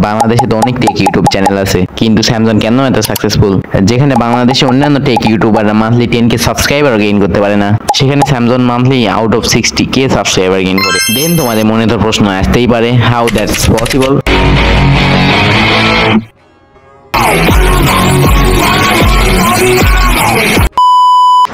বাংলাদেশে তো অনেক টেক ইউটিউব চ্যানেল আছে, কিন্তু স্যামসাং কেন এত সাকসেসফুল? যেখানে বাংলাদেশে অন্যান্য টেক ইউটিউবাররা মান্থলি 10K সাবস্ক্রাইবার গেইন করতে পারে না, সেখানে Samsung monthly out of 60K subscriber gain করে। দেন তোমাদের মনে তো প্রশ্ন আসতেই পারে, হাউ দ্যাটস পসিবল?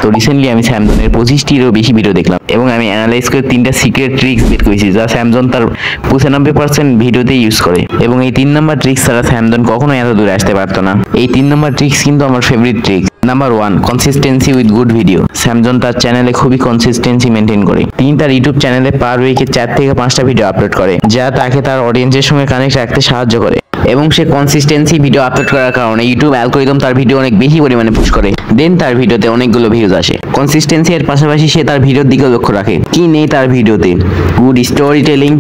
তো রিসেন্টলি আমি স্যামসাংয়ের 25টিরও বেশি ভিডিও দেখলাম এবং আমি অ্যানালাইজ করে 3টা সিক্রেট ট্রিক্স বের করেছি যা স্যামসাং তার 95% ভিডিওতে ইউজ করে। এবং এই 3 নাম্বার ট্রিক্স ছাড়া স্যামসাং কখনো এত দূরে আসতে পারতো না। এই 3 নাম্বার ট্রিক্স কিন্তু আমার favourite tricks. Number 1, consistency with good video. Samsung তার চ্যানেলে খুবই কনসিস্টেন্সি মেনটেন করে। তিনি তার ইউটিউব চ্যানেলে পার উইকে 4 থেকে 5টা ভিডিও আপলোড করে, যা তাকে তার অডিয়েন্সের সঙ্গে কানেক্ট রাখতে সাহায্য করে। এবং সে কনসিস্টেন্সি ভিডিও আপলোড করার কারণে ইউটিউব অ্যালগরিদম তার ভিডিও অনেক বেশি পরিমাণে পুশ করে। দেন তার ভিডিওতে অনেকগুলো ভিউজ আসে। কনসিস্টেন্সি এর পাশাপাশি সে তার ভিডিওর দিকে লক্ষ্য রাখে, কি নেই তার ভিডিওতে। Good story telling,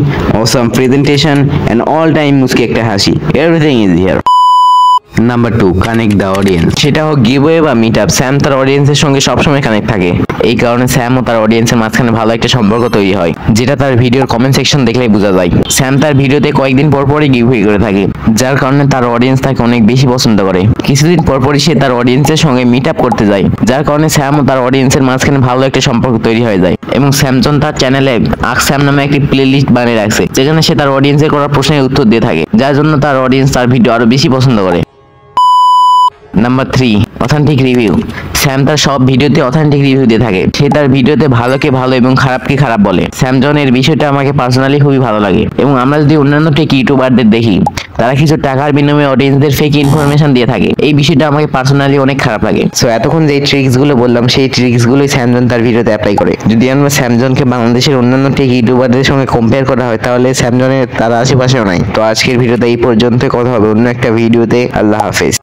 awesome presentation and all time মুস্কি একটা হাসি, everything is here. Number 2, connect the audience. সেটা হোক গিভওয়ে বা মিট আপ, স্যাম তার অডিয়েন্সের সঙ্গে সবসময় কানেক্ট থাকে। এই কারণে স্যাম ও তার অডিয়েন্সের মাঝখানে ভালো একটা সম্পর্ক তৈরি হয়, যেটা তার ভিডিওর কমেন্ট সেকশন দেখলেই বোঝা যায়। স্যাম তার ভিডিওতে কয়েকদিন পরপরই গিভওয়ে করে থাকে, যার কারণে তার অডিয়েন্স তাকে অনেক বেশি পছন্দ করে। কিছুদিন পরপরই সে তার অডিয়েন্সের সঙ্গে মিট আপ করতে যায়, যার কারণে স্যাম ও তার অডিয়েন্সের মাঝখানে ভালো একটা সম্পর্ক তৈরি হয়ে যায়। এবং স্যামসাং তার চ্যানেলে আস্ক স্যাম নামে একটি প্লেলিস্ট বানিয়ে রাখছে, যেখানে সে তার অডিয়েন্সের করা প্রশ্নের উত্তর দিয়ে থাকে, যার জন্য তার অডিয়েন্স তার ভিডিও আরো বেশি পছন্দ করে। Number 3, authentic review. স্যাম তার সব ভিডিওতে অথেন্টিক রিভিউ দিয়ে থাকে। সে তার ভিডিওতে ভালোকে ভালো এবং খারাপকে খারাপ বলে। স্যামসাং এর বিষয়টা আমাকে পার্সোনালি খুবই ভালো লাগে। এবং আমরা যদি অন্যান্য টেক ইউটিউবারদের দেখি, তারা কিছু টাকার বিনিময়ে অডিয়েন্সদের ফেক ইনফরমেশন দিয়ে থাকে, এই বিষয়টা আমাকে পার্সোনালি অনেক খারাপ লাগে। সো এতক্ষণ যে ট্রিক্স গুলো বললাম, সেই ট্রিক্স গুলোই স্যামসাং তার ভিডিওতে অ্যাপ্লাই করে। যদি আমরা স্যামসাংকে বাংলাদেশের অন্যান্য টেক ইউটিউবারদের সঙ্গে কম্পেয়ার করা হয়, তাহলে স্যামসাং এর তার আশেপাশেও নাই। তো আজকের ভিডিওতে এই পর্যন্ত, কথা হবে অন্য একটা ভিডিওতে। আল্লাহ হাফেজ।